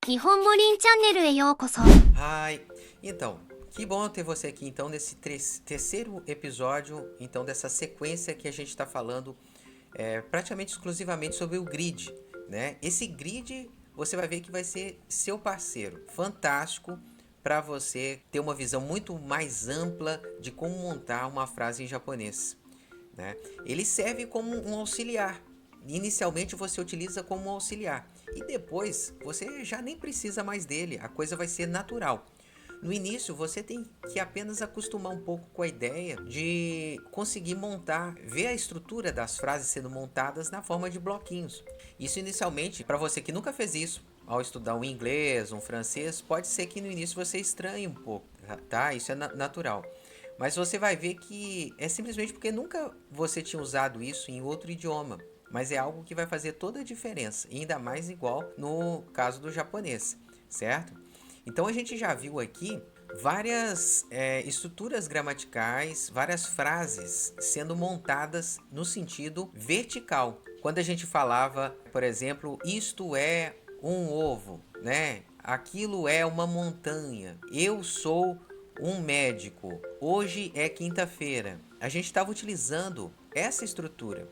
日本語リンチャンネルへようこそ。Hi! Então, que bom ter você aqui então nesse terceiro episódio então dessa sequência que a gente está falando praticamente exclusivamente sobre o grid, né? Esse grid você vai ver que vai ser seu parceiro, fantástico para você ter uma visão muito mais ampla de como montar uma frase em japonês, né? Ele serve como um auxiliar. Inicialmente você utiliza como um auxiliar e depois você já nem precisa mais dele, a coisa vai ser natural. No início você tem que apenas acostumar um pouco com a ideia de conseguir montar, ver a estrutura das frases sendo montadas na forma de bloquinhos. Isso inicialmente, para você que nunca fez isso, ao estudar um inglês, um francês, pode ser que no início você estranhe um pouco, tá? Isso é natural. Mas você vai ver que é simplesmente porque nunca você tinha usado isso em outro idioma. Mas é algo que vai fazer toda a diferença, e ainda mais igual no caso do japonês, certo? Então a gente já viu aqui várias estruturas gramaticais, várias frases sendo montadas no sentido vertical. Quando a gente falava, por exemplo, isto é um ovo, né? Aquilo é uma montanha. Eu sou um médico. Hoje é quinta-feira. A gente estava utilizando essa estrutura.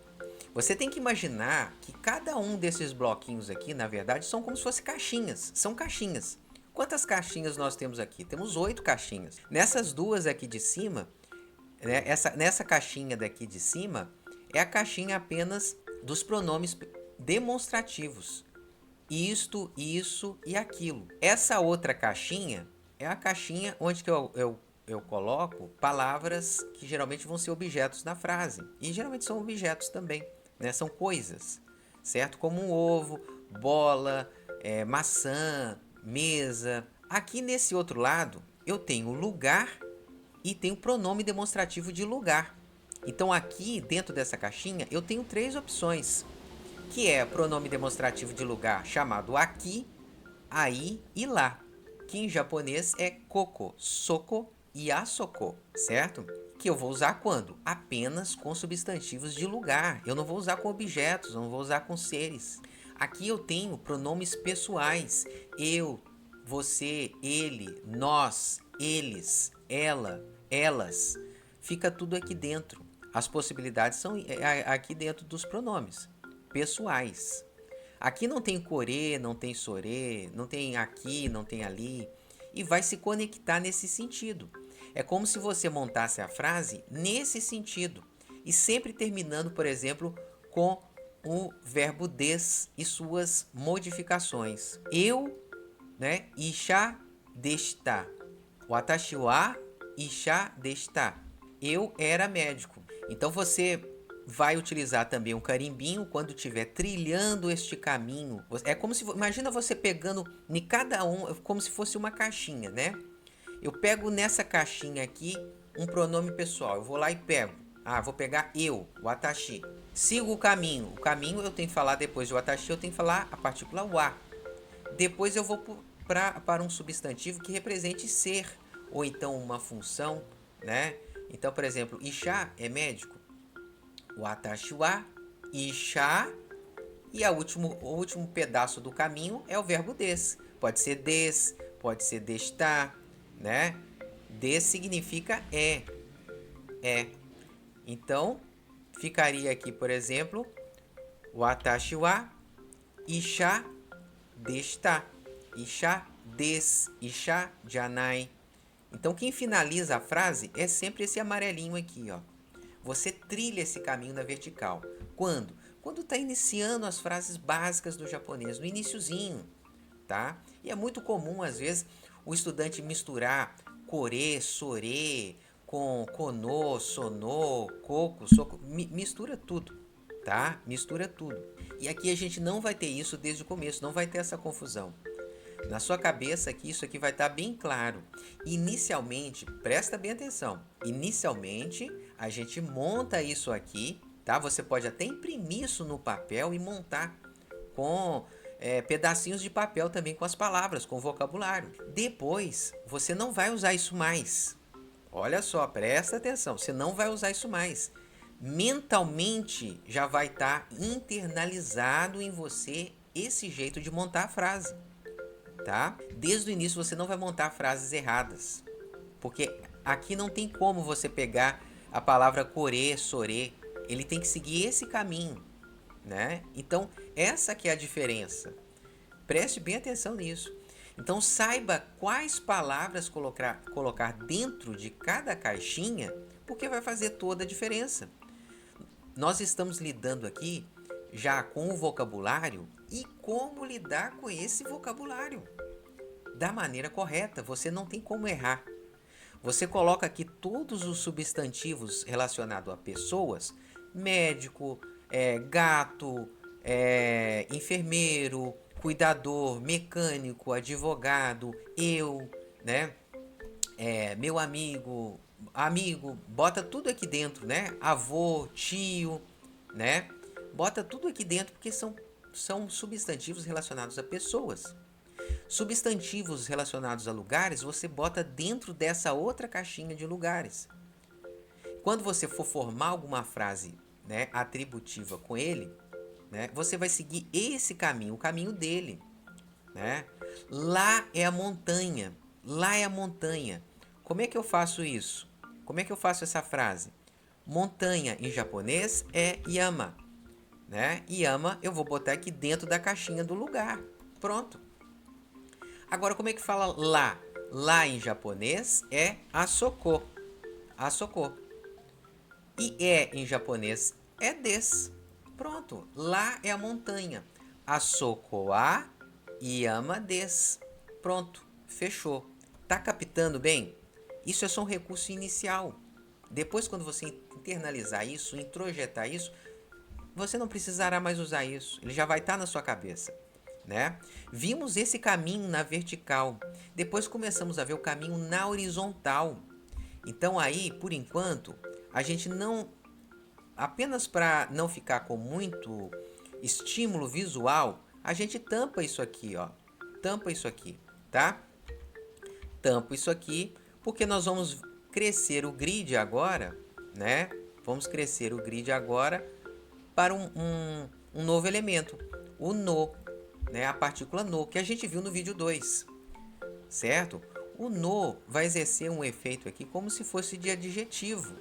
Você tem que imaginar que cada um desses bloquinhos aqui, na verdade, são como se fossem caixinhas. São caixinhas. Quantas caixinhas nós temos aqui? Temos 8 caixinhas. Nessas duas aqui de cima, né, nessa caixinha daqui de cima, é a caixinha apenas dos pronomes demonstrativos. Isto, isso e aquilo. Essa outra caixinha é a caixinha onde que eu coloco palavras que geralmente vão ser objetos na frase. E geralmente são objetos também, né? São coisas, certo? Como um ovo, bola, maçã, mesa. Aqui nesse outro lado, eu tenho lugar e tenho pronome demonstrativo de lugar. Então aqui dentro dessa caixinha eu tenho 3 opções, que é pronome demonstrativo de lugar chamado aqui, aí e lá, que em japonês é koko, soko e asoko, certo? Que eu vou usar quando? Apenas com substantivos de lugar. Eu não vou usar com objetos, eu não vou usar com seres. Aqui eu tenho pronomes pessoais. Eu, você, ele, nós, eles, ela, elas. Fica tudo aqui dentro. As possibilidades são aqui dentro dos pronomes pessoais. Aqui não tem core, não tem sore, não tem aqui, não tem ali. E vai se conectar nesse sentido. É como se você montasse a frase nesse sentido. E sempre terminando, por exemplo, com o verbo des e suas modificações. Eu, né? Isha deshita. Watashi wa isha deshita. Eu era médico. Então você vai utilizar também um carimbinho quando estiver trilhando este caminho. É como se, imagina você pegando em cada um, como se fosse uma caixinha, né? Eu pego nessa caixinha aqui um pronome pessoal. Eu vou lá e pego. Vou pegar eu, o watashi. Sigo o caminho. O caminho eu tenho que falar depois do watashi, eu tenho que falar a partícula wa. Depois eu vou para um substantivo que represente ser, ou então uma função, né? Então, por exemplo, Isha é médico. Watashi wa isha. E o último pedaço do caminho é o verbo des. Pode ser des, pode ser desta, né? Des significa é. Então, ficaria aqui, por exemplo, watashi wa isha desta. Isha des, isha janai. Então, quem finaliza a frase é sempre esse amarelinho aqui, ó. Você trilha esse caminho na vertical. Quando? Quando está iniciando as frases básicas do japonês, no iniciozinho, tá? E é muito comum, às vezes, o estudante misturar kore, sore, com kono, sono, koko, soko, mistura tudo, tá? Mistura tudo. E aqui a gente não vai ter isso desde o começo, não vai ter essa confusão. Na sua cabeça aqui, isso aqui vai estar bem claro. Inicialmente, presta bem atenção. Inicialmente, a gente monta isso aqui, tá? Você pode até imprimir isso no papel e montar com pedacinhos de papel também com as palavras, com o vocabulário. Depois, você não vai usar isso mais. Olha só, presta atenção. Você não vai usar isso mais. Mentalmente, já vai estar internalizado em você esse jeito de montar a frase. tá? Desde o início você não vai montar frases erradas, porque aqui não tem como você pegar a palavra corê, sorê, ele tem que seguir esse caminho, né? Então, essa que é a diferença. Preste bem atenção nisso. Então, saiba quais palavras colocar dentro de cada caixinha, porque vai fazer toda a diferença. Nós estamos lidando aqui já com o vocabulário e como lidar com esse vocabulário da maneira correta. Você não tem como errar. Você coloca aqui todos os substantivos relacionados a pessoas: médico, gato, enfermeiro, cuidador, mecânico, advogado, eu, né? Meu amigo, bota tudo aqui dentro, né? Avô, tio, né? Bota tudo aqui dentro porque são substantivos relacionados a pessoas. Substantivos relacionados a lugares, você bota dentro dessa outra caixinha de lugares. Quando você for formar alguma frase, né, atributiva com ele, né, você vai seguir esse caminho, o caminho dele, né? Lá é a montanha, lá é a montanha. Como é que eu faço isso? Como é que eu faço essa frase? Montanha em japonês é yama, né? Yama eu vou botar aqui dentro da caixinha do lugar. Pronto. Agora, como é que fala lá? Lá em japonês é asoko. Asoko. E em japonês é des. Pronto. Lá é a montanha. Asoko wa yama des. Pronto. Fechou. Tá captando bem? Isso é só um recurso inicial. Depois, quando você internalizar isso, introjetar isso, você não precisará mais usar isso. Ele já vai estar na sua cabeça. Né? Vimos esse caminho na vertical, depois começamos a ver o caminho na horizontal. Então aí, por enquanto, a gente não, apenas para não ficar com muito estímulo visual, a gente tampa isso aqui, ó. Tampa isso aqui, tá? Tampa isso aqui, porque nós vamos crescer o grid agora, né? Vamos crescer o grid agora para um novo elemento, o no. Né, a partícula no, que a gente viu no vídeo 2, certo? O no vai exercer um efeito aqui como se fosse de adjetivo.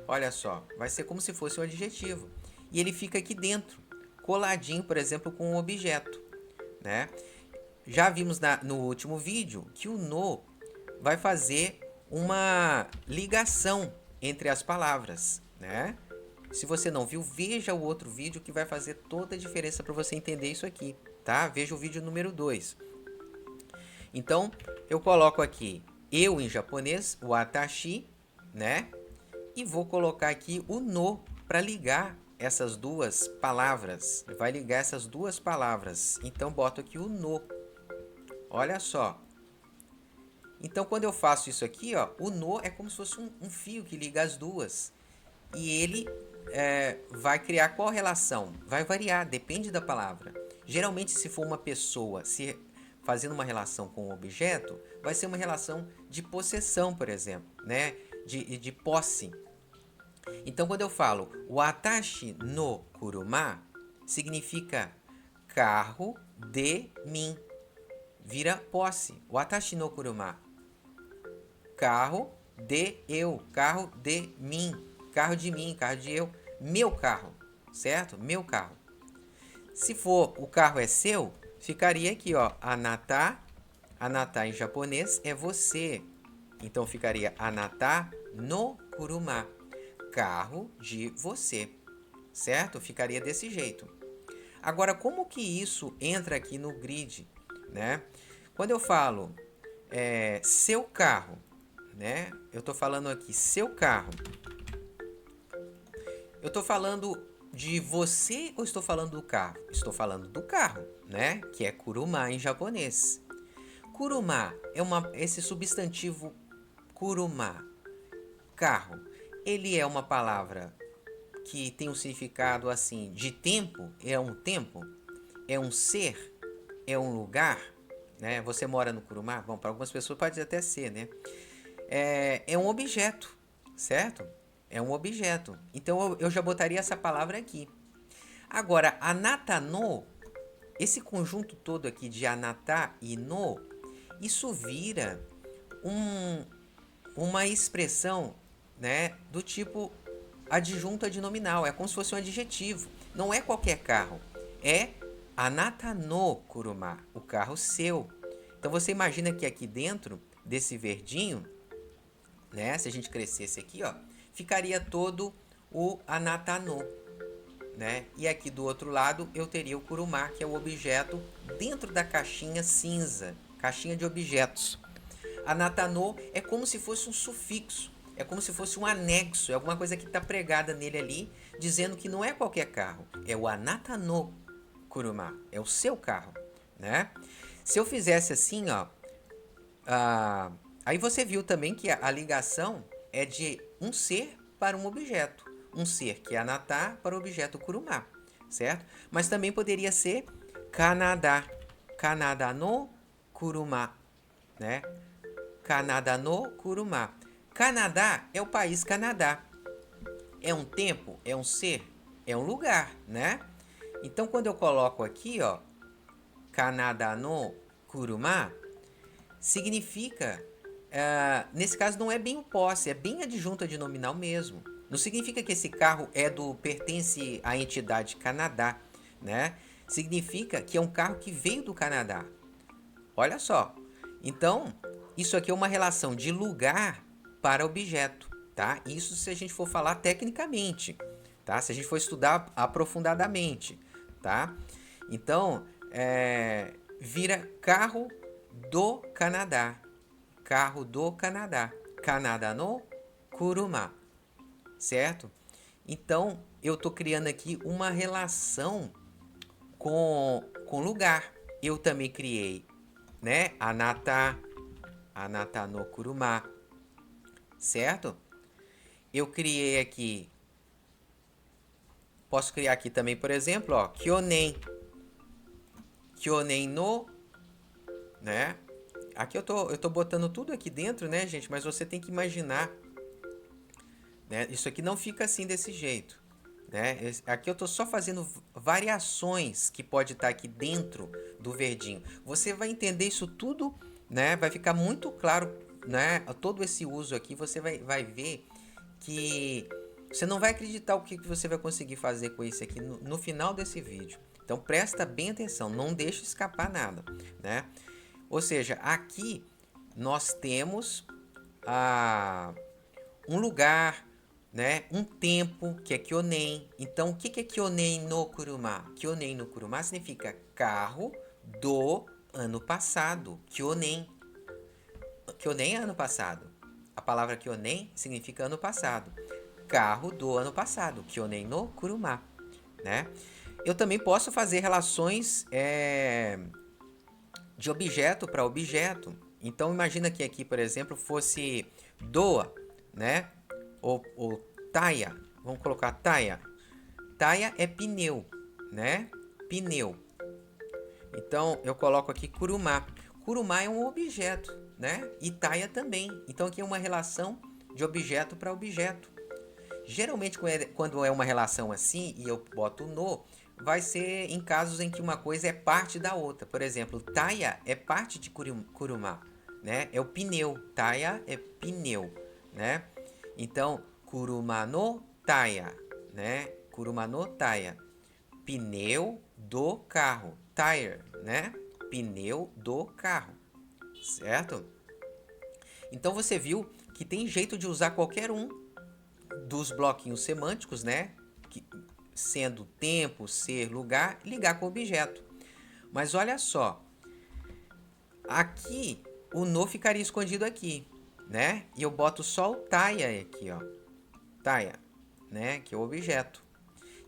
Olha só, vai ser como se fosse um adjetivo. E ele fica aqui dentro, coladinho, por exemplo, com um objeto. Né? Já vimos no último vídeo que o no vai fazer uma ligação entre as palavras, né? Se você não viu, veja o outro vídeo que vai fazer toda a diferença para você entender isso aqui, tá? Veja o vídeo número 2. Então, eu coloco aqui eu em japonês, o atashi, né? E vou colocar aqui o no para ligar essas duas palavras. Vai ligar essas duas palavras. Então, boto aqui o no. Olha só. Então, quando eu faço isso aqui, ó, o no é como se fosse um fio que liga as duas. E ele vai criar qual relação? Vai variar, depende da palavra. Geralmente, se for uma pessoa fazendo uma relação com um objeto, vai ser uma relação de possessão, por exemplo, né? De posse. Então, quando eu falo watashi no kuruma, significa carro de mim. Vira posse. Watashi no kuruma. Carro de eu. Carro de mim. Carro de mim, carro de eu. Meu carro. Certo? Meu carro. Se for o carro é seu, ficaria aqui, ó. Anata. Anata em japonês é você. Então ficaria anata no kuruma. Carro de você. Certo? Ficaria desse jeito. Agora, como que isso entra aqui no grid, né? Quando eu falo seu carro, né? Eu tô falando aqui seu carro. Eu tô falando de você ou estou falando do carro? Estou falando do carro, né? Que é kuruma em japonês. Kuruma é esse substantivo kuruma, carro. Ele é uma palavra que tem um significado assim de tempo, é um tempo, é um ser, é um lugar, né? Você mora no kuruma? Bom, para algumas pessoas pode até ser, né? É um objeto, certo? É um objeto. Então eu já botaria essa palavra aqui. Agora, anata no esse conjunto todo aqui de anata e no, isso vira uma expressão, né, do tipo adjunto adnominal. É como se fosse um adjetivo. Não é qualquer carro. É anata no kuruma, o carro seu. Então você imagina que aqui dentro desse verdinho, né, se a gente crescesse aqui, ó, ficaria todo o anata no, né? E aqui do outro lado eu teria o kuruma, que é o objeto dentro da caixinha cinza, caixinha de objetos. Anata no é como se fosse um sufixo, é como se fosse um anexo, é alguma coisa que está pregada nele ali, dizendo que não é qualquer carro, é o anata no kuruma, é o seu carro, né? Se eu fizesse assim, ó, aí você viu também que a ligação é de um ser para um objeto. Um ser que é anata para o objeto kuruma, certo? Mas também poderia ser Canadá. Canadá no kuruma, né? Canadá no kuruma. Canadá é o país Canadá. É um tempo, é um ser, é um lugar, né? Então quando eu coloco aqui, ó, Canadá no kuruma, significa, nesse caso não é bem o posse, é bem adjunto adnominal mesmo. Não significa que esse carro pertence à entidade Canadá, né? Significa que é um carro que veio do Canadá. Olha só. Então, isso aqui é uma relação de lugar para objeto, tá? Isso se a gente for falar tecnicamente, tá? Se a gente for estudar aprofundadamente, tá? Então, vira carro do Canadá. Carro do Canadá. Canadá no kuruma, certo? Então, eu estou criando aqui uma relação com lugar. Eu também criei, né? Anata no kuruma, certo? Eu criei aqui, posso criar aqui também, por exemplo, ó, kyonen. Kyonen no, né? Aqui eu tô botando tudo aqui dentro, né, gente? Mas você tem que imaginar, né? Isso aqui não fica assim desse jeito, né? Aqui eu tô só fazendo variações que pode estar aqui dentro do verdinho. Você vai entender isso tudo, né? Vai ficar muito claro, né? Todo esse uso aqui, você vai ver que você não vai acreditar o que você vai conseguir fazer com isso aqui no final desse vídeo. Então presta bem atenção, não deixe escapar nada, né? Ou seja, aqui nós temos um lugar, né? Um tempo, que é Kyonen. Então, o que é Kyonen no Kuruma? Kyonen no Kuruma significa carro do ano passado. Kyonen. Kyonen é ano passado. A palavra Kyonen significa ano passado. Carro do ano passado. Kyonen no Kuruma, né? Eu também posso fazer relações de objeto para objeto. Então imagina que aqui, por exemplo, fosse doa, né? Ou taia. Vamos colocar taia. Taia é pneu, né? Pneu. Então eu coloco aqui kuruma. Kuruma é um objeto, né? E taia também. Então aqui é uma relação de objeto para objeto. Geralmente quando é uma relação assim e eu boto no, vai ser em casos em que uma coisa é parte da outra. Por exemplo, taia é parte de kuruma, né? É o pneu. Taia é pneu, né? Então, kuruma no taia, né? Kuruma no taia. Pneu do carro. Tire, né? Pneu do carro, certo? Então você viu que tem jeito de usar qualquer um dos bloquinhos semânticos, né? Sendo tempo, ser, lugar, ligar com o objeto. Mas olha só, aqui o no ficaria escondido aqui, né? E eu boto só o taia aqui, ó. Taia, né? Que é o objeto.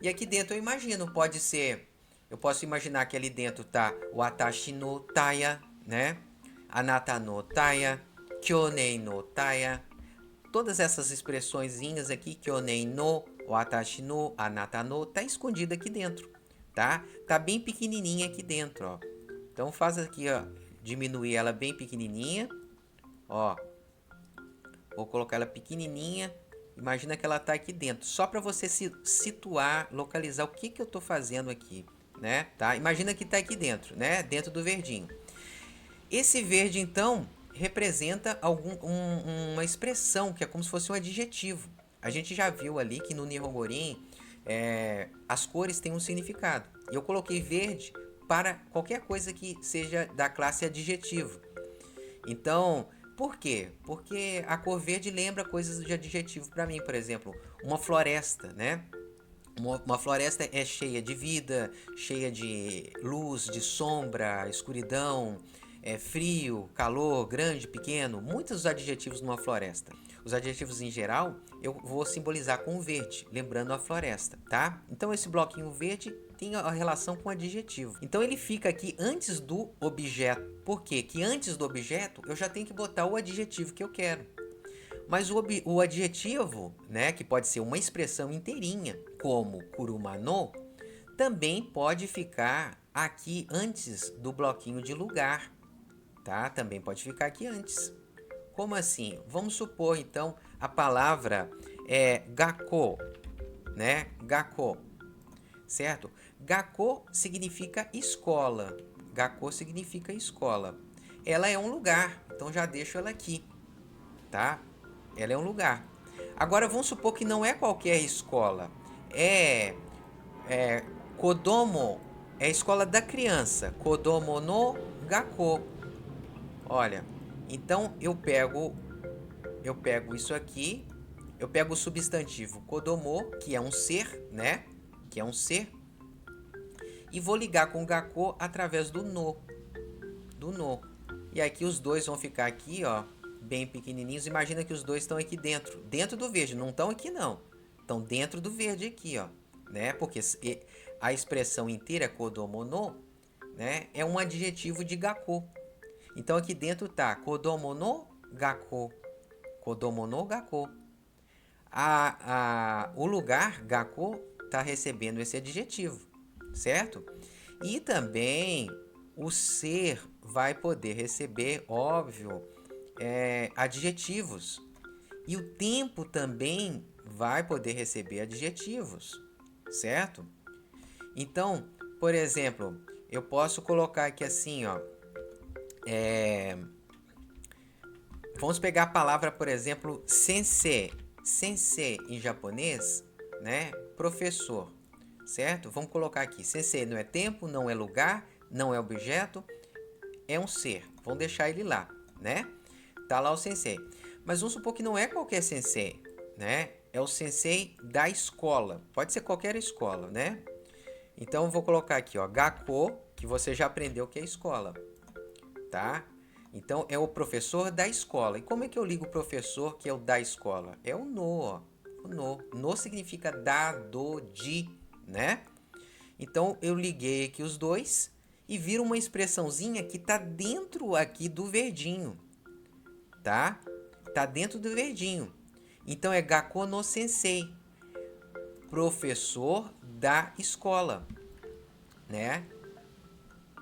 E aqui dentro eu imagino, pode ser, eu posso imaginar que ali dentro tá o atashi no taia, né? Anata no taia, kyonen no taia. Todas essas expressõezinhas aqui, kyonen no, watashi no, anata no, tá escondida aqui dentro, tá? Tá bem pequenininha aqui dentro, ó. Então faz aqui, ó, diminuir ela bem pequenininha, ó. Vou colocar ela pequenininha. Imagina que ela tá aqui dentro, só para você se situar, localizar o que eu tô fazendo aqui, né? Tá? Imagina que tá aqui dentro, né? Dentro do verdinho. Esse verde, então, representa uma expressão que é como se fosse um adjetivo. A gente já viu ali que no Nihongorin as cores têm um significado. E eu coloquei verde para qualquer coisa que seja da classe adjetivo. Então, por quê? Porque a cor verde lembra coisas de adjetivo para mim, por exemplo, uma floresta, né? Uma floresta é cheia de vida, cheia de luz, de sombra, escuridão, frio, calor, grande, pequeno, muitos adjetivos numa floresta. Os adjetivos em geral eu vou simbolizar com o verde, lembrando a floresta, tá? Então esse bloquinho verde tem a relação com o adjetivo. Então ele fica aqui antes do objeto. Por quê? Que antes do objeto eu já tenho que botar o adjetivo que eu quero. Mas o adjetivo, né, que pode ser uma expressão inteirinha, como kuruma no, também pode ficar aqui antes do bloquinho de lugar, tá? Também pode ficar aqui antes. Como assim? Vamos supor, então, a palavra gakko, né? Gakko, certo? Gakko significa escola. Gakko significa escola. Ela é um lugar, então já deixo ela aqui, tá? Ela é um lugar. Agora vamos supor que não é qualquer escola. É Kodomo, é a escola da criança. Kodomo no Gakko. Olha, então eu pego isso aqui, eu pego o substantivo Kodomo, que é um ser, né? Que é um ser, e vou ligar com o Gakko através do no. E aqui os dois vão ficar aqui, ó, bem pequenininhos. Imagina que os dois estão aqui dentro do verde, não estão aqui não. Estão dentro do verde aqui, ó, né? Porque a expressão inteira kodomo no, né, é um adjetivo de gakko. Então aqui dentro tá kodomo no gakko. Kodomo no gakko. O lugar gakko tá recebendo esse adjetivo, certo? E também o ser vai poder receber, óbvio, adjetivos. E o tempo também vai poder receber adjetivos, certo? Então, por exemplo, eu posso colocar aqui assim, ó. Vamos pegar a palavra, por exemplo, sensei. Sensei em japonês, né? Professor, certo? Vamos colocar aqui. Sensei não é tempo, não é lugar, não é objeto, é um ser. Vamos deixar ele lá, né? Tá lá o sensei. Mas vamos supor que não é qualquer sensei, né? É o sensei da escola. Pode ser qualquer escola, né? Então eu vou colocar aqui, ó, gakko, que você já aprendeu que é escola, tá? Então é o professor da escola. E como é que eu ligo o professor que é o da escola? É o no, ó. O no. No significa da, do, de, né? Então eu liguei aqui os dois e vira uma expressãozinha que tá dentro aqui do verdinho, tá? Tá dentro do verdinho. Então é gakko no sensei, professor da escola, né?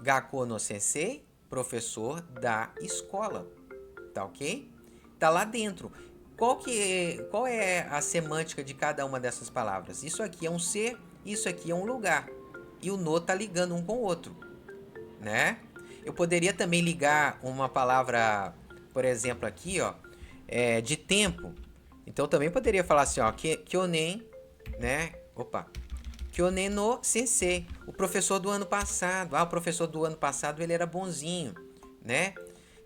Gakko no sensei, professor da escola, tá ok? Tá lá dentro. Qual é a semântica de cada uma dessas palavras? Isso aqui é um ser, isso aqui é um lugar. E o no tá ligando um com o outro, né? Eu poderia também ligar uma palavra, por exemplo, aqui, ó, de tempo. Então eu também poderia falar assim, ó, kyonen, né? Opa. Kyonen no sensei, o professor do ano passado. Ah, o professor do ano passado ele era bonzinho, né?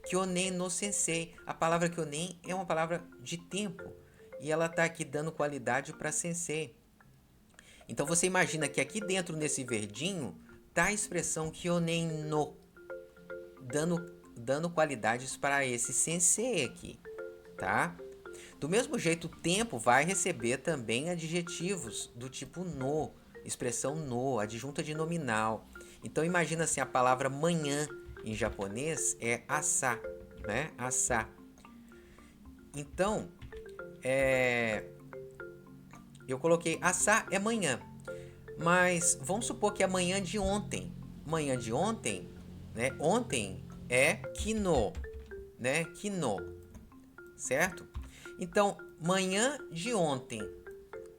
Kyonen no sensei. A palavra kyonen é uma palavra de tempo e ela tá aqui dando qualidade para sensei. Então você imagina que aqui dentro nesse verdinho tá a expressão kyonen no, dando qualidades para esse sensei aqui, tá? Do mesmo jeito, o tempo vai receber também adjetivos do tipo no, expressão no, adjunta de nominal. Então imagina assim, a palavra manhã em japonês é asa, né? Asa. Então, eu coloquei asa é manhã. Mas vamos supor que é manhã de ontem. Manhã de ontem, né? Ontem é kino, né? Kino, certo? Então, manhã de ontem.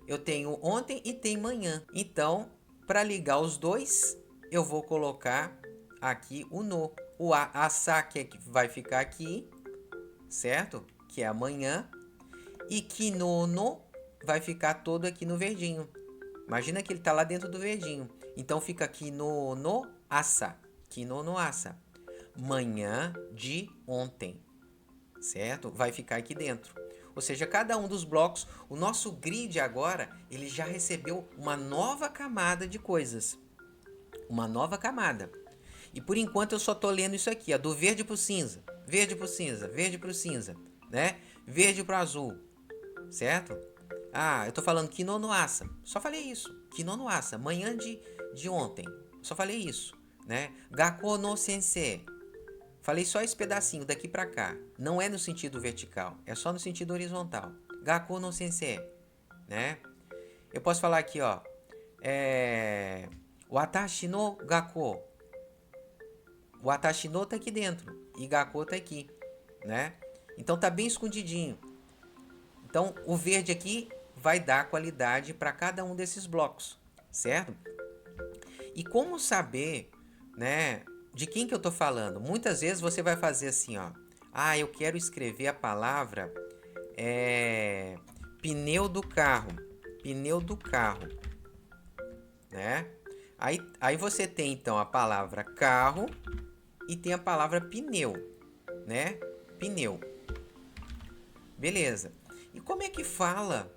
Eu tenho ontem e tem manhã. Então, para ligar os dois, eu vou colocar aqui o no. O asa que vai ficar aqui, certo? Que é amanhã. E kinono vai ficar todo aqui no verdinho. Imagina que ele está lá dentro do verdinho. Então fica kinono asa. Kinono asa. Manhã de ontem. Certo? Vai ficar aqui dentro. Ou seja, cada um dos blocos, o nosso grid agora, ele já recebeu uma nova camada de coisas. Uma nova camada. E por enquanto eu só tô lendo isso aqui, ó, do verde pro cinza, verde pro cinza, verde pro cinza, né? Verde pro azul, certo? Ah, eu tô falando kinono asa. Só falei isso. Kinono asa, manhã de ontem. Só falei isso, né? Gakko no sensei. Falei só esse pedacinho daqui pra cá. Não é no sentido vertical, é só no sentido horizontal. Gakko no sensei, né? Eu posso falar aqui, ó. Watashi no gakko. O Atashi no tá aqui dentro e Gakko tá aqui, né? Então tá bem escondidinho. Então o verde aqui vai dar qualidade para cada um desses blocos, certo? E como saber, né, de quem que eu tô falando? Muitas vezes você vai fazer assim, ó. Ah, eu quero escrever a palavra pneu do carro. Pneu do carro, né? Aí você tem então a palavra carro e tem a palavra pneu, né? Pneu. Beleza. E como é que fala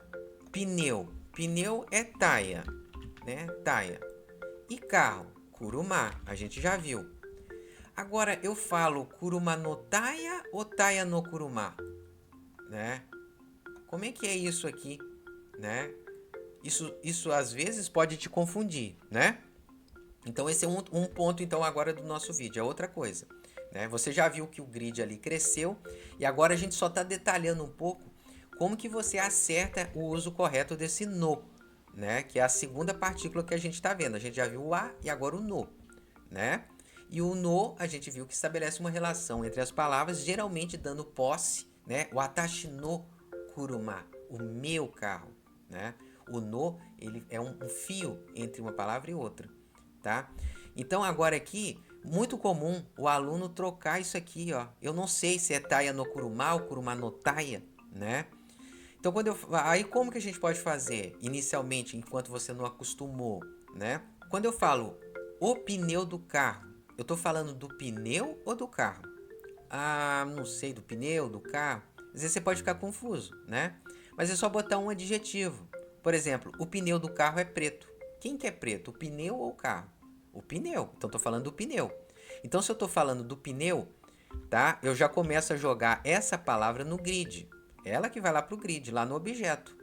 pneu? Pneu é taia, né? Taia. E carro? Kuruma, a gente já viu. Agora eu falo kuruma no taia ou taia no kuruma, né? Como é que é isso aqui, né? Isso às vezes pode te confundir, né? Então esse é um ponto então agora do nosso vídeo, é outra coisa, né? Você já viu que o grid ali cresceu e agora a gente só está detalhando um pouco como que você acerta o uso correto desse no, né? Que é a segunda partícula que a gente está vendo. A gente já viu o a e agora o no, né? E o no a gente viu que estabelece uma relação entre as palavras, geralmente dando posse, né? O atashi no kuruma, o meu carro, né? O no, ele é um fio entre uma palavra e outra. Tá? Então agora aqui, muito comum o aluno trocar isso aqui, ó. Eu não sei se é taia no kuruma ou kuruma no taia, né? Então aí como que a gente pode fazer inicialmente, enquanto você não acostumou, né? Quando eu falo o pneu do carro, eu tô falando do pneu ou do carro? Ah, não sei, do pneu, do carro. Às vezes você pode ficar confuso, né? Mas é só botar um adjetivo. Por exemplo, o pneu do carro é preto. Quem que é preto, o pneu ou o carro? O pneu. Então tô falando do pneu. Então se eu tô falando do pneu, tá? Eu já começo a jogar essa palavra no grid. Ela que vai lá pro grid, lá no objeto,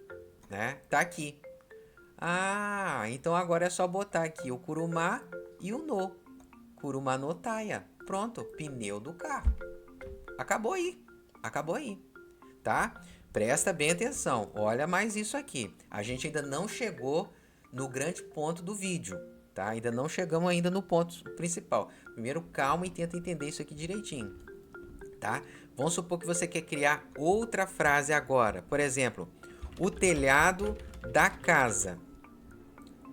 né? Tá aqui. Ah, então agora é só botar aqui o kuruma e o no. Kuruma no taia. Pronto, pneu do carro. Acabou aí. Acabou aí, tá? Presta bem atenção. Olha mais isso aqui. A gente ainda não chegou no grande ponto do vídeo, tá? Ainda não chegamos ainda no ponto principal. Primeiro, calma e tenta entender isso aqui direitinho, tá? Vamos supor que você quer criar outra frase agora. Por exemplo, o telhado da casa,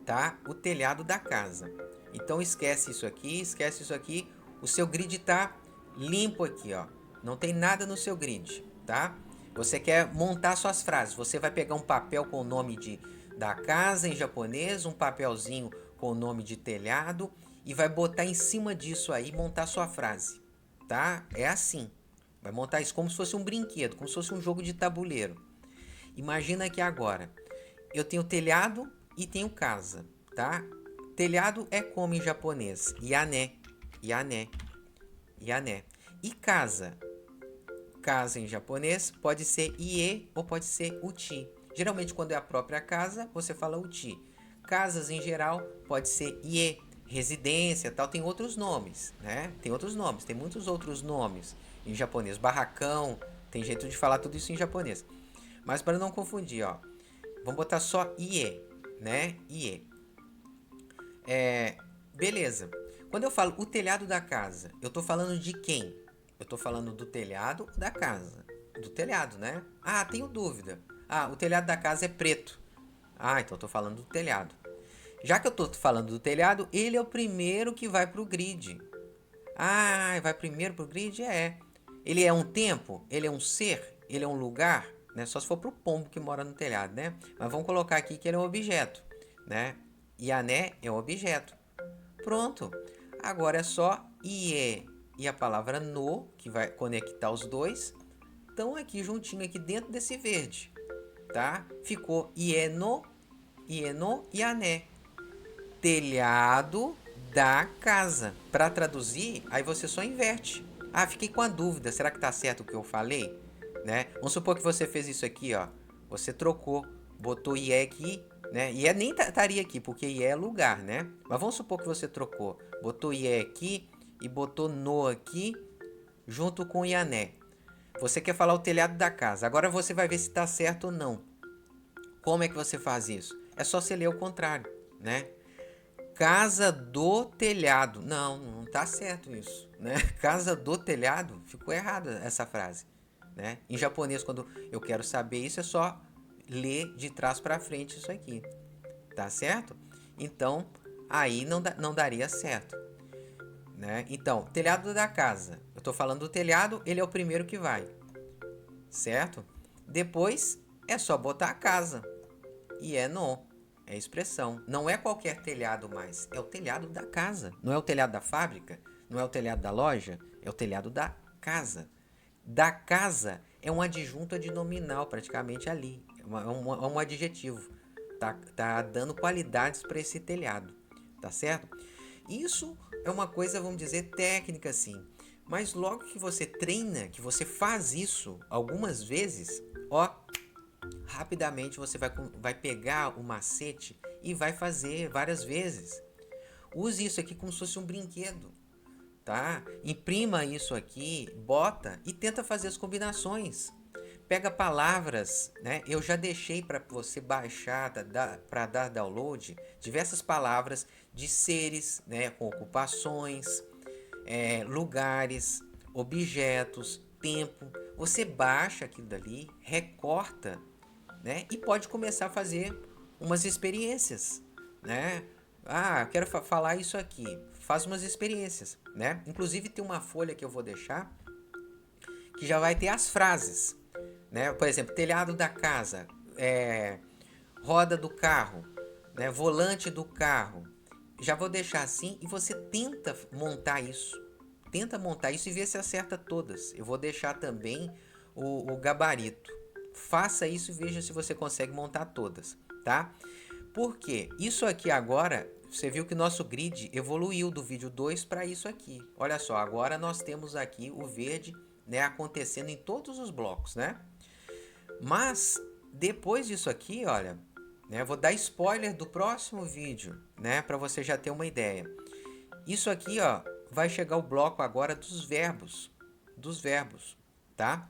tá? O telhado da casa. Então esquece isso aqui, esquece isso aqui. O seu grid tá limpo aqui, ó. Não tem nada no seu grid, tá? Você quer montar suas frases. Você vai pegar um papel com o nome da casa em japonês, um papelzinho com o nome de telhado e vai botar em cima disso aí, montar sua frase, tá? É assim. Vai montar isso como se fosse um brinquedo, como se fosse um jogo de tabuleiro. Imagina que agora eu tenho telhado e tenho casa, tá? Telhado é como em japonês? Yane, yane, yane. E casa? Casa em japonês pode ser ie ou pode ser uchi. Geralmente quando é a própria casa, você fala uchi. Casas em geral pode ser ie, residência, tal, tem outros nomes, né? Tem outros nomes, tem muitos outros nomes em japonês. Barracão, tem jeito de falar tudo isso em japonês. Mas para não confundir, ó, vamos botar só ie, né? Ie. Beleza. Quando eu falo o telhado da casa, eu tô falando de quem? Eu tô falando do telhado da casa. Do telhado, né? Ah, tenho dúvida. Ah, o telhado da casa é preto. Ah, então eu tô falando do telhado. Já que eu tô falando do telhado, ele é o primeiro que vai pro grid. Ah, vai primeiro pro grid? É. Ele é um tempo? Ele é um ser? Ele é um lugar? Né? Só se for pro pombo que mora no telhado, né? Mas vamos colocar aqui que ele é um objeto, né? Iané é um objeto. Pronto. Agora é só IE e a palavra no, que vai conectar os dois, estão aqui juntinho aqui dentro desse verde, tá? Ficou ieno, ieno e ané. Telhado da casa. Para traduzir, aí você só inverte. Ah, fiquei com a dúvida, será que tá certo o que eu falei? Né? Vamos supor que você fez isso aqui, ó. Você trocou, botou IE aqui, né? IE nem estaria aqui, porque IE é lugar, né? Mas vamos supor que você trocou, botou IE aqui e botou no aqui, junto com Iané. Você quer falar o telhado da casa. Agora você vai ver se está certo ou não. Como é que você faz isso? É só você ler o contrário, né? Casa do telhado. Não, não tá certo isso, né? Casa do telhado, ficou errada essa frase, né? Em japonês, quando eu quero saber isso, é só ler de trás para frente isso aqui, tá certo? Então, aí não daria certo, né? Então, telhado da casa. Eu tô falando do telhado, ele é o primeiro que vai, certo? Depois é só botar a casa. E é no. É expressão. Não é qualquer telhado mais. É o telhado da casa. Não é o telhado da fábrica. Não é o telhado da loja. É o telhado da casa. Da casa é um adjunto adnominal praticamente ali. É um adjetivo. Tá dando qualidades para esse telhado. Tá certo? Isso é uma coisa, vamos dizer, técnica assim. Mas logo que você treina, que você faz isso algumas vezes, ó, rapidamente você vai pegar o macete e vai fazer várias vezes. Use isso aqui como se fosse um brinquedo, tá? Imprima isso aqui, bota e tenta fazer as combinações. Pega palavras, né? Eu já deixei para você baixar, para dar download, diversas palavras de seres, né? Com ocupações, lugares, objetos, tempo. Você baixa aquilo dali, recorta, né? E pode começar a fazer umas experiências, né? Ah, quero falar isso aqui. Faz umas experiências, né? Inclusive tem uma folha que eu vou deixar que já vai ter as frases, né? Por exemplo, telhado da casa, roda do carro, né? Volante do carro. Já vou deixar assim e você tenta montar isso. Tenta montar isso e ver se acerta todas. Eu vou deixar também o gabarito. Faça isso e veja se você consegue montar todas, tá? Porque isso aqui agora, você viu que nosso grid evoluiu do vídeo 2 para isso aqui. Olha só, agora nós temos aqui o verde, né, acontecendo em todos os blocos, né? Mas depois disso aqui, olha, né, vou dar spoiler do próximo vídeo, né, para você já ter uma ideia. Isso aqui, ó, vai chegar o bloco agora dos verbos, tá?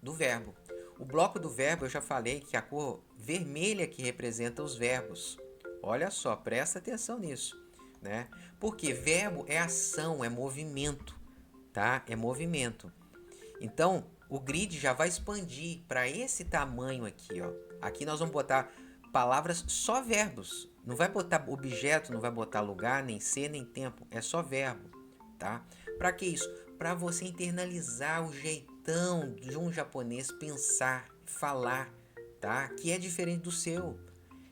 Do verbo. O bloco do verbo eu já falei que a cor vermelha que representa os verbos. Olha só, presta atenção nisso, né? Porque verbo é ação, é movimento, tá? É movimento. Então, o grid já vai expandir para esse tamanho aqui, ó. Aqui nós vamos botar palavras só verbos. Não vai botar objeto, não vai botar lugar, nem ser, nem tempo. É só verbo, tá? Para que isso? Para você internalizar o jeitão de um japonês pensar, falar, tá? Que é diferente do seu.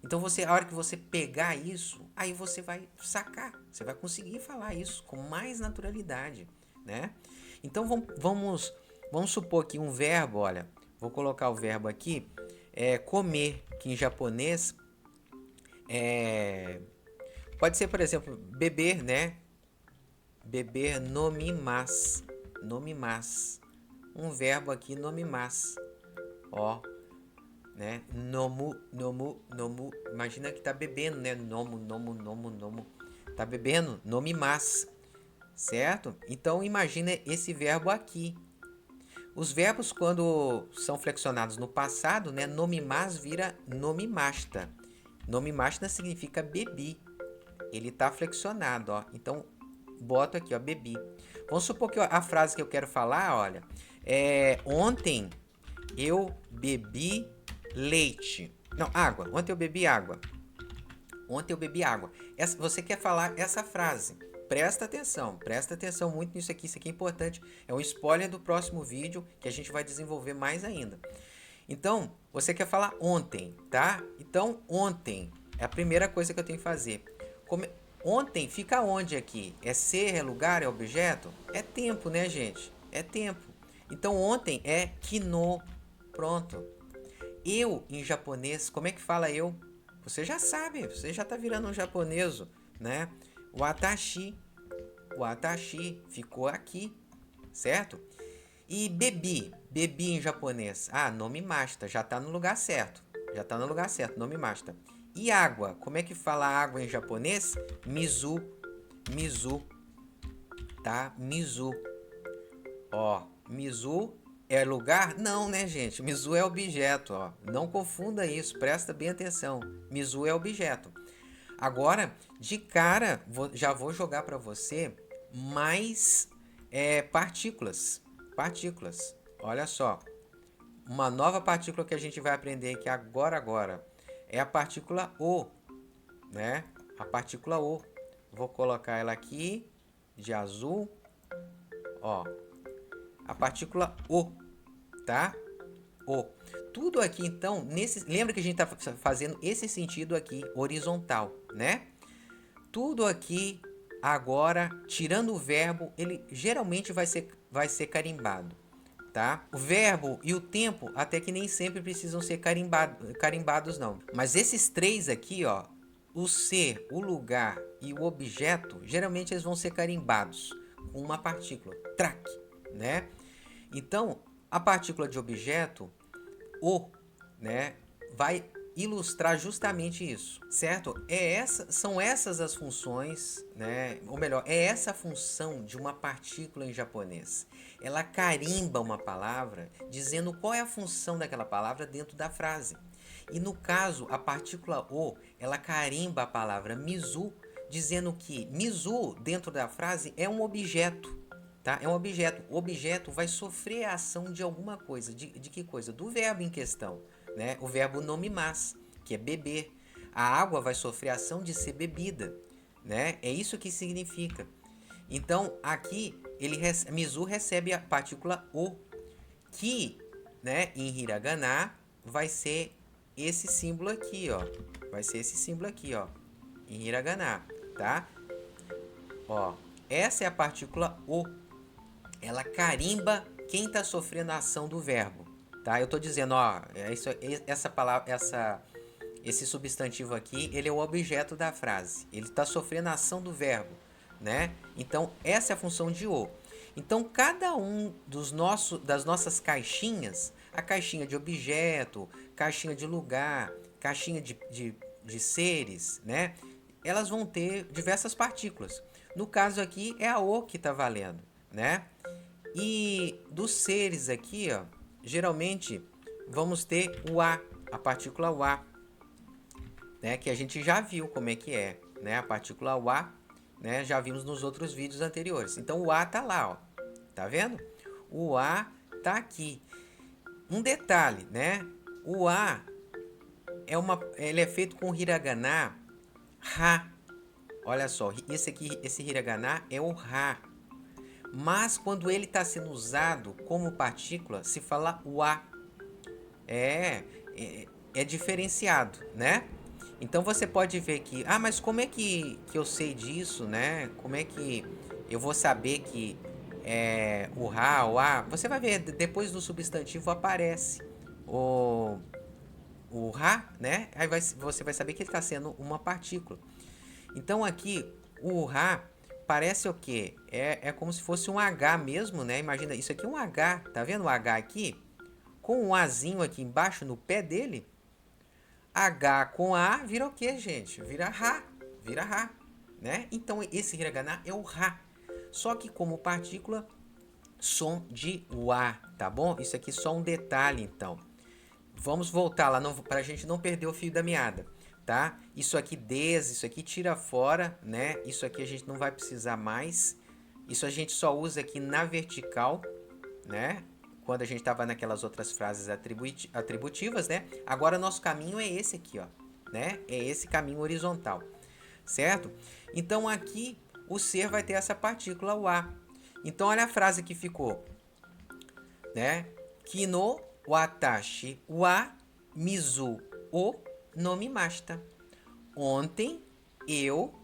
Então a hora que você pegar isso, aí você vai sacar, você vai conseguir falar isso com mais naturalidade, né? Então vamos supor que um verbo, olha, vou colocar o verbo aqui, comer, que em japonês pode ser, por exemplo, beber, né? Beber nomimas. Nomimas. Um verbo aqui, nomimas. Ó, né? Nomu, nomu, nomu. Imagina que tá bebendo, né? Nomu, nomu, nomu, nomu. Tá bebendo? Nomimas. Certo? Então imagina esse verbo aqui. Os verbos, quando são flexionados no passado, né? Nomimas vira nomimasta. Nomimasta significa bebi. Ele tá flexionado, ó. Então, boto aqui, ó, bebi. Vamos supor que a frase que eu quero falar, olha, ontem eu bebi leite. Não, água. Ontem eu bebi água. Ontem eu bebi água. Você quer falar essa frase. Presta atenção muito nisso aqui. Isso aqui é importante. É um spoiler do próximo vídeo que a gente vai desenvolver mais ainda. Então, você quer falar ontem, tá? Então, ontem é a primeira coisa que eu tenho que fazer. Ontem fica onde aqui? É ser, é lugar, é objeto? É tempo, né, gente? É tempo. Então, ontem é kino. Pronto. Eu, em japonês, como é que fala eu? Você já sabe, você já tá virando um japoneso, né? Watashi. Watashi ficou aqui, certo? E bebi em japonês. Ah, nomimashita, já tá no lugar certo. Já tá no lugar certo, nomimashita. E água, como é que fala água em japonês? Mizu, mizu, tá? Mizu. Ó, mizu é lugar? Não, né, gente? Mizu é objeto, ó. Não confunda isso, presta bem atenção. Mizu é objeto. Agora, de cara, já vou jogar para você mais partículas. Partículas. Olha só. Uma nova partícula que a gente vai aprender aqui agora. É a partícula O, né? A partícula O. Vou colocar ela aqui de azul. Ó. A partícula O, tá? O. Tudo aqui, então, lembra que a gente está fazendo esse sentido aqui, horizontal, né? Tudo aqui, agora, tirando o verbo, ele geralmente vai ser carimbado, tá? O verbo e o tempo até que nem sempre precisam ser carimbados, não. Mas esses três aqui, ó, o ser, o lugar e o objeto, geralmente eles vão ser carimbados com uma partícula, trac, né? Então, a partícula de objeto, o, né, vai ilustrar justamente isso, certo? São essas as funções, né? Ou melhor, é essa a função de uma partícula em japonês. Ela carimba uma palavra dizendo qual é a função daquela palavra dentro da frase. E no caso, a partícula o, ela carimba a palavra mizu, dizendo que mizu dentro da frase é um objeto. Tá? É um objeto. O objeto vai sofrer a ação de alguma coisa. De que coisa? Do verbo em questão. Né? O verbo nomimas, que é beber. A água vai sofrer a ação de ser bebida. Né? É isso que significa. Então, aqui, Mizu recebe a partícula O, que, né, em hiragana, vai ser esse símbolo aqui, ó. Vai ser esse símbolo aqui, ó. Em hiragana, tá? Ó, essa é a partícula O. Ela carimba quem está sofrendo a ação do verbo, tá? Eu tô dizendo, ó, essa palavra, esse substantivo aqui, ele é o objeto da frase. Ele está sofrendo a ação do verbo, né? Então, essa é a função de o. Então, cada um das nossas caixinhas, a caixinha de objeto, caixinha de lugar, caixinha de seres, né? Elas vão ter diversas partículas. No caso aqui, é a o que está valendo, né? E dos seres aqui, ó, geralmente vamos ter o a partícula o, né, que a gente já viu como é que é, né? A partícula o, né, já vimos nos outros vídeos anteriores. Então o tá lá, ó. Tá vendo? O tá aqui. Um detalhe, né? O ele é feito com hiragana ha. Olha só, esse hiragana é o ha. Mas quando ele está sendo usado como partícula, se fala o é diferenciado, né? Então você pode ver que, mas como é que eu sei disso, né? Como é que eu vou saber que é o o Você vai ver, depois do substantivo aparece o, o né? Aí você vai saber que ele está sendo uma partícula. Então aqui, o parece o quê? É como se fosse um H mesmo, né? Imagina, isso aqui é um H, tá vendo o H aqui? Com um Azinho aqui embaixo no pé dele. H com A vira o quê, gente? Vira Ra, né? Então esse hiragana é o Ra. Só que como partícula, som de Wa, tá bom? Isso aqui é só um detalhe, então. Vamos voltar lá para a gente não perder o fio da meada, tá? Isso aqui isso aqui tira fora, né? Isso aqui a gente não vai precisar mais. Isso a gente só usa aqui na vertical, né? Quando a gente estava naquelas outras frases atributivas, né? Agora nosso caminho é esse aqui, ó, né? É esse caminho horizontal, certo? Então aqui o ser vai ter essa partícula o a. Então olha a frase que ficou, né? Kino watashi wa mizu o nomimashita. Ontem eu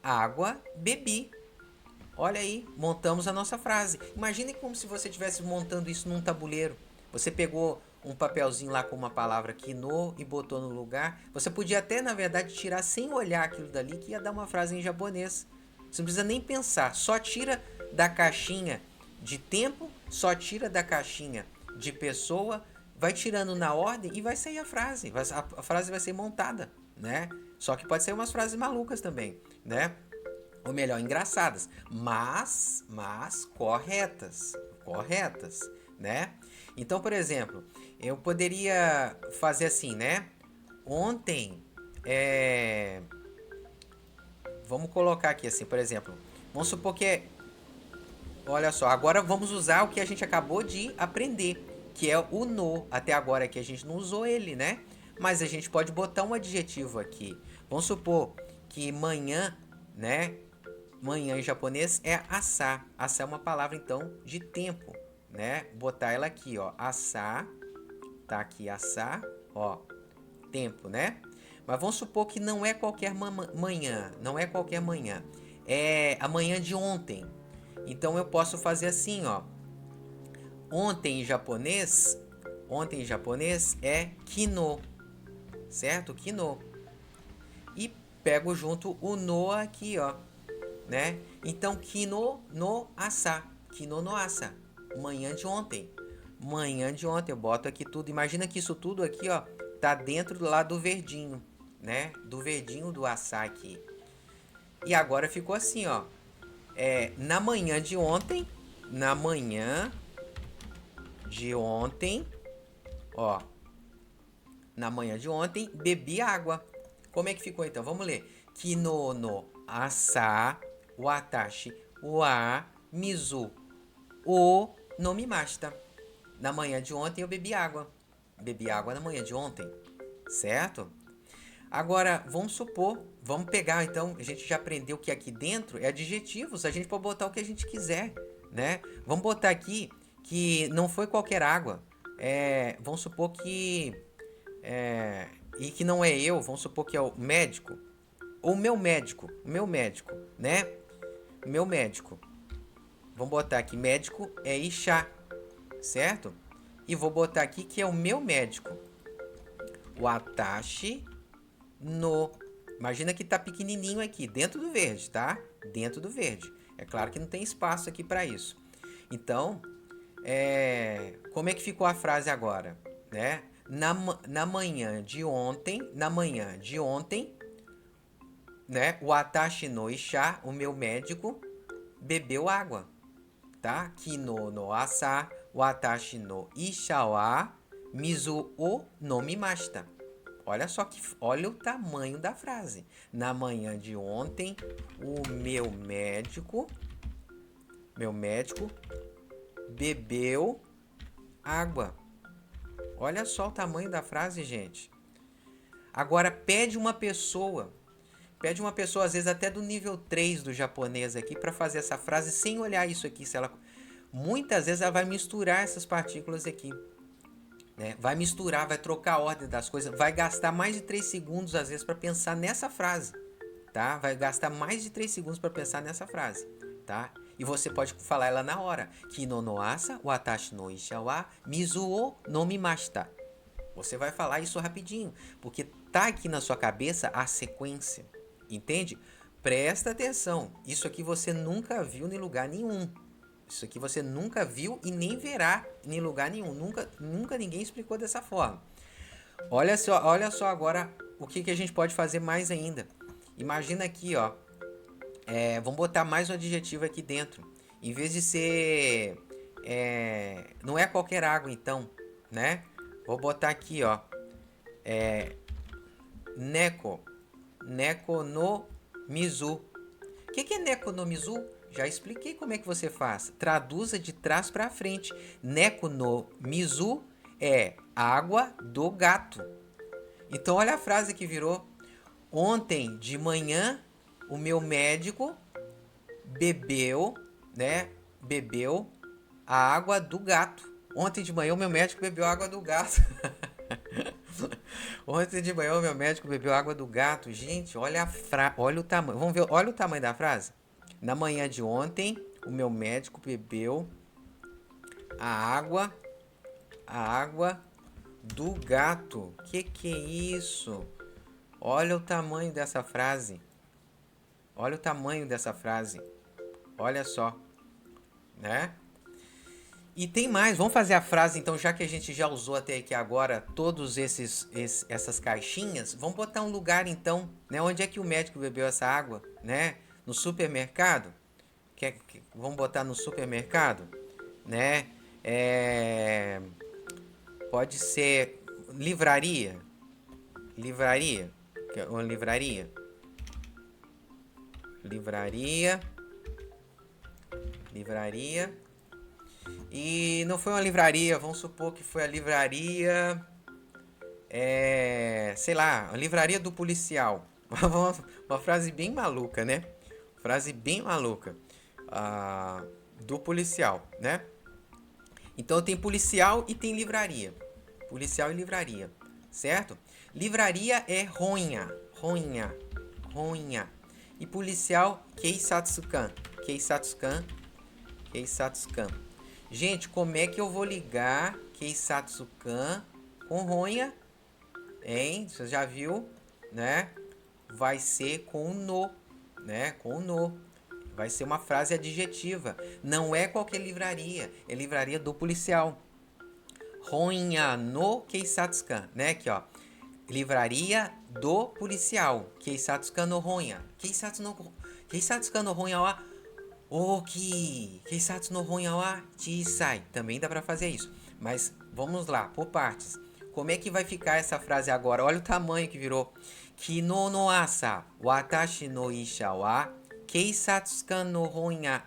água bebi. Olha aí, montamos a nossa frase. Imagine como se você estivesse montando isso num tabuleiro. Você pegou um papelzinho lá com uma palavra kino e botou no lugar. Você podia até, na verdade, tirar sem olhar aquilo dali, que ia dar uma frase em japonês. Você não precisa nem pensar, só tira da caixinha de tempo, só tira da caixinha de pessoa, vai tirando na ordem e vai sair a frase. A frase vai ser montada, né? Só que pode ser umas frases malucas também, né? Ou melhor, engraçadas, mas corretas, né? Então, por exemplo, eu poderia fazer assim, né? Ontem, vamos colocar aqui assim, por exemplo, vamos supor que olha só, agora vamos usar o que a gente acabou de aprender, que é o no. Até agora que a gente não usou ele, né? Mas a gente pode botar um adjetivo aqui. Vamos supor que manhã, né? Manhã em japonês é asa. Asa é uma palavra, então, de tempo, né? Botar ela aqui, ó. Asa. Tá aqui, asa. Ó, tempo, né? Mas vamos supor que não é qualquer manhã. Não é qualquer manhã. É a manhã de ontem. Então, eu posso fazer assim, ó. Ontem em japonês é kino. Certo? Kino. E pego junto o no aqui, ó, né? Então, kino no asa. Kino no asa. Manhã de ontem. Manhã de ontem. Eu boto aqui tudo. Imagina que isso tudo aqui, ó, tá dentro lá do verdinho, né? Do verdinho do asa aqui. E agora ficou assim, ó. Na manhã de ontem. Na manhã de ontem. Ó. Na manhã de ontem, bebi água. Como é que ficou então? Vamos ler. Kino no asa watashi wa mizu o nomimashita. Na manhã de ontem eu bebi água. Bebi água na manhã de ontem. Certo? Agora, vamos supor, vamos pegar então, a gente já aprendeu que aqui dentro é adjetivos, a gente pode botar o que a gente quiser, né? Vamos botar aqui que não foi qualquer água. Vamos supor que e que não é eu, vamos supor que é o médico, ou o meu médico, né? Meu médico. Vamos botar aqui, médico é Ixá, certo? E vou botar aqui que é o meu médico. Watashi no. Imagina que tá pequenininho aqui, dentro do verde, tá? Dentro do verde. É claro que não tem espaço aqui para isso. Então, como é que ficou a frase agora, né? Na manhã de ontem, né? O Atashi no Isha, o meu médico, bebeu água, tá? Kino no asa, o Atashi no Isha wa mizu o nomimashita. Olha o tamanho da frase. Na manhã de ontem, o meu médico bebeu água. Olha só o tamanho da frase, gente. Agora pede uma pessoa às vezes até do nível 3 do japonês aqui para fazer essa frase sem olhar isso aqui, muitas vezes ela vai misturar essas partículas aqui, né? Vai misturar, vai trocar a ordem das coisas, vai gastar mais de 3 segundos às vezes para pensar nessa frase, tá? Vai gastar mais de 3 segundos para pensar nessa frase, tá? E você pode falar ela na hora. Kino no asa, watashi no isha wa mizu o nomimashita. Você vai falar isso rapidinho, porque tá aqui na sua cabeça a sequência, entende? Presta atenção, isso aqui você nunca viu em lugar nenhum. Isso aqui você nunca viu e nem verá em lugar nenhum. Nunca ninguém explicou dessa forma. Olha só agora o que a gente pode fazer mais ainda. Imagina aqui, ó. Vamos botar mais um adjetivo aqui dentro. Em vez de ser... não é qualquer água, então, né? Vou botar aqui, ó. Neko. Neko no mizu. O que é neko no mizu? Já expliquei como é que você faz. Traduza de trás para frente. Neko no mizu é água do gato. Então olha a frase que virou. Ontem de manhã, o meu médico bebeu, né? Bebeu a água do gato. Ontem de manhã, o meu médico bebeu a água do gato. Ontem de manhã, o meu médico bebeu a água do gato. Gente, olha o tamanho. Vamos ver, olha o tamanho da frase. Na manhã de ontem, o meu médico bebeu a água, a água do gato. Que é isso? Olha o tamanho dessa frase. Olha o tamanho dessa frase. Olha só, né? E tem mais, vamos fazer a frase então, já que a gente já usou até aqui agora todos essas caixinhas, vamos botar um lugar então, né? Onde é que o médico bebeu essa água, né? No supermercado? Vamos botar no supermercado, né? É, pode ser livraria, livraria, uma livraria, livraria, livraria. E não foi uma livraria, vamos supor que foi a livraria, sei lá, a livraria do policial. Uma frase bem maluca, né? Frase bem maluca. Ah, do policial, né? Então tem policial e tem livraria. Policial e livraria, certo? Livraria é ronha, ronha, ronha. E policial, keisatsukan, keisatsukan, keisatsukan. Gente, como é que eu vou ligar Keisatsukan com ronha? Hein? Você já viu, né? Vai ser com no, né? Com no. Vai ser uma frase adjetiva. Não é qualquer livraria. É livraria do policial. Ronha no Keisatsukan, né? Aqui, ó. Livraria do policial. Keisatsukan no ronha. Keisatsukan no ronha wa Oki, Keisatsu no Honya wa Chisai. Também dá pra fazer isso. Mas vamos lá, por partes. Como é que vai ficar essa frase agora? Olha o tamanho que virou. Kino no asa, watashi no isha wa Keisatsukan no Honya.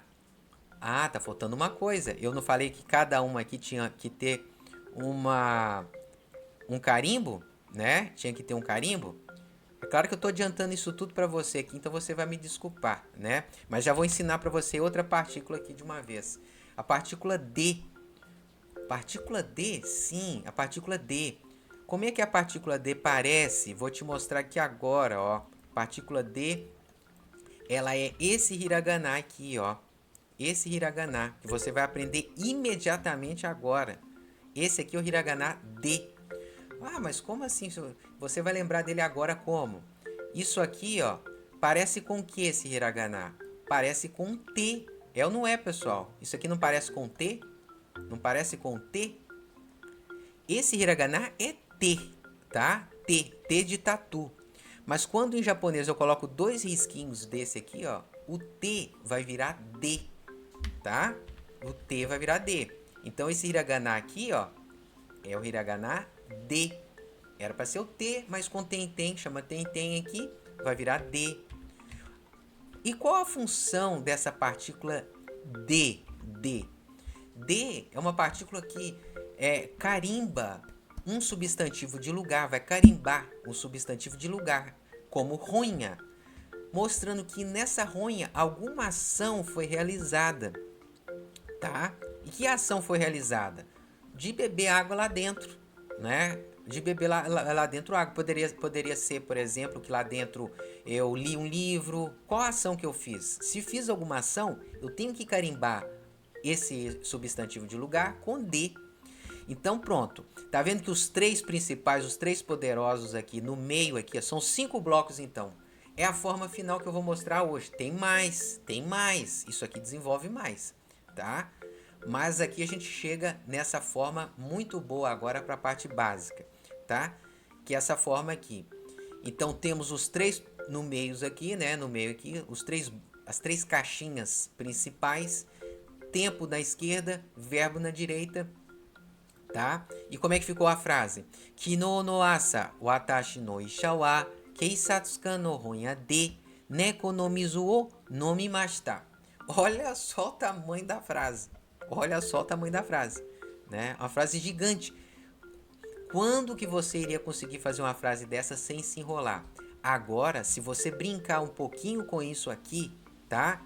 Ah, tá faltando uma coisa. Eu não falei que cada uma aqui tinha que ter um carimbo, né? Tinha que ter um carimbo. É claro que eu estou adiantando isso tudo para você aqui, então você vai me desculpar, né? Mas já vou ensinar para você outra partícula aqui de uma vez. A partícula D. Partícula D? Sim, a partícula D. Como é que a partícula D parece? Vou te mostrar aqui agora, ó. Partícula D, ela é esse hiragana aqui, ó. Esse hiragana, que você vai aprender imediatamente agora. Esse aqui é o hiragana D. Ah, mas como assim? Você vai lembrar dele agora como? Isso aqui, ó, parece com o que esse hiragana? Parece com um T. É ou não é, pessoal? Isso aqui não parece com T? Não parece com T? Esse hiragana é T, tá? T, T de tatu. Mas quando em japonês eu coloco dois risquinhos desse aqui, ó, o T vai virar D, tá? O T vai virar D. Então esse hiragana aqui, ó, é o hiragana D. Era para ser o T, mas com tem, chama tem aqui, vai virar D. E qual a função dessa partícula D? D. D é uma partícula que carimba um substantivo de lugar, vai carimbar um substantivo de lugar, como ronha, mostrando que nessa ronha alguma ação foi realizada, tá? E que ação foi realizada? De beber água lá dentro, né? De beber lá dentro água. Poderia ser, por exemplo, que lá dentro eu li um livro. Qual a ação que eu fiz? Se fiz alguma ação, eu tenho que carimbar esse substantivo de lugar com D. Então pronto. Tá vendo que os três principais, os três poderosos aqui no meio aqui, são 5 blocos então. É a forma final que eu vou mostrar hoje. Tem mais, tem mais. Isso aqui desenvolve mais, tá? Mas aqui a gente chega nessa forma muito boa agora para a parte básica, tá? Que é essa forma aqui. Então temos os três no meio aqui, né? No meio aqui, as três caixinhas principais. Tempo na esquerda, verbo na direita, tá? E como é que ficou a frase? Kino no asa, watashi no isha wa keisatsukan no honya de neko no mizu o nomimashita. Olha só o tamanho da frase. Olha só o tamanho da frase, né? Uma frase gigante. Quando que você iria conseguir fazer uma frase dessa sem se enrolar? Agora, se você brincar um pouquinho com isso aqui, tá?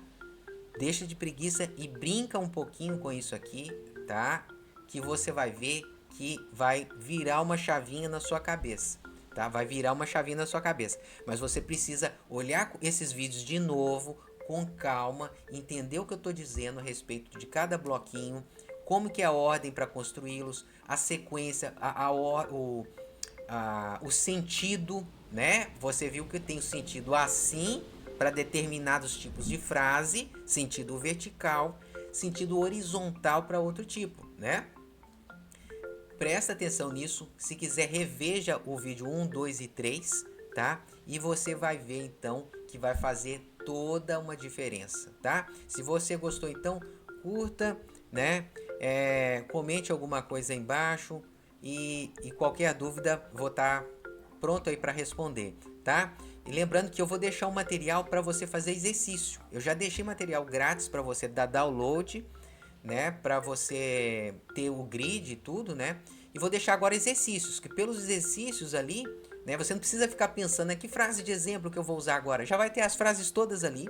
Deixa de preguiça e brinca um pouquinho com isso aqui, tá? Que você vai ver que vai virar uma chavinha na sua cabeça, tá? Vai virar uma chavinha na sua cabeça. Mas você precisa olhar esses vídeos de novo, com calma, entender o que eu tô dizendo a respeito de cada bloquinho, como que é a ordem para construí-los, a sequência, o sentido, né? Você viu que tem o sentido assim para determinados tipos de frase, sentido vertical, sentido horizontal para outro tipo, né? Presta atenção nisso. Se quiser, reveja o vídeo 1, 2 e 3, tá? E você vai ver então que vai fazer toda uma diferença, tá? Se você gostou, então curta, né? Comente alguma coisa aí embaixo e qualquer dúvida vou estar pronto aí para responder, tá? E lembrando que eu vou deixar um material para você fazer exercício. Eu já deixei material grátis para você dar download, né, para você ter o grid e tudo, né? E vou deixar agora exercícios, que pelos exercícios ali, né, você não precisa ficar pensando que frase de exemplo que eu vou usar agora. Já vai ter as frases todas ali.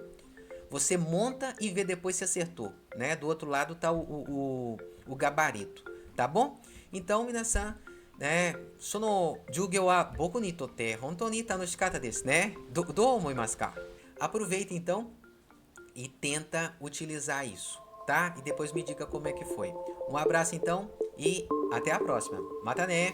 Você monta e vê depois se acertou, né? Do outro lado tá o gabarito, tá bom? Então, minasan, né? その授業は僕にとって本当に楽しかったですね。どう思いますか? Aproveita então e tenta utilizar isso, tá? E depois me diga como é que foi. Um abraço então e até a próxima. Mata né!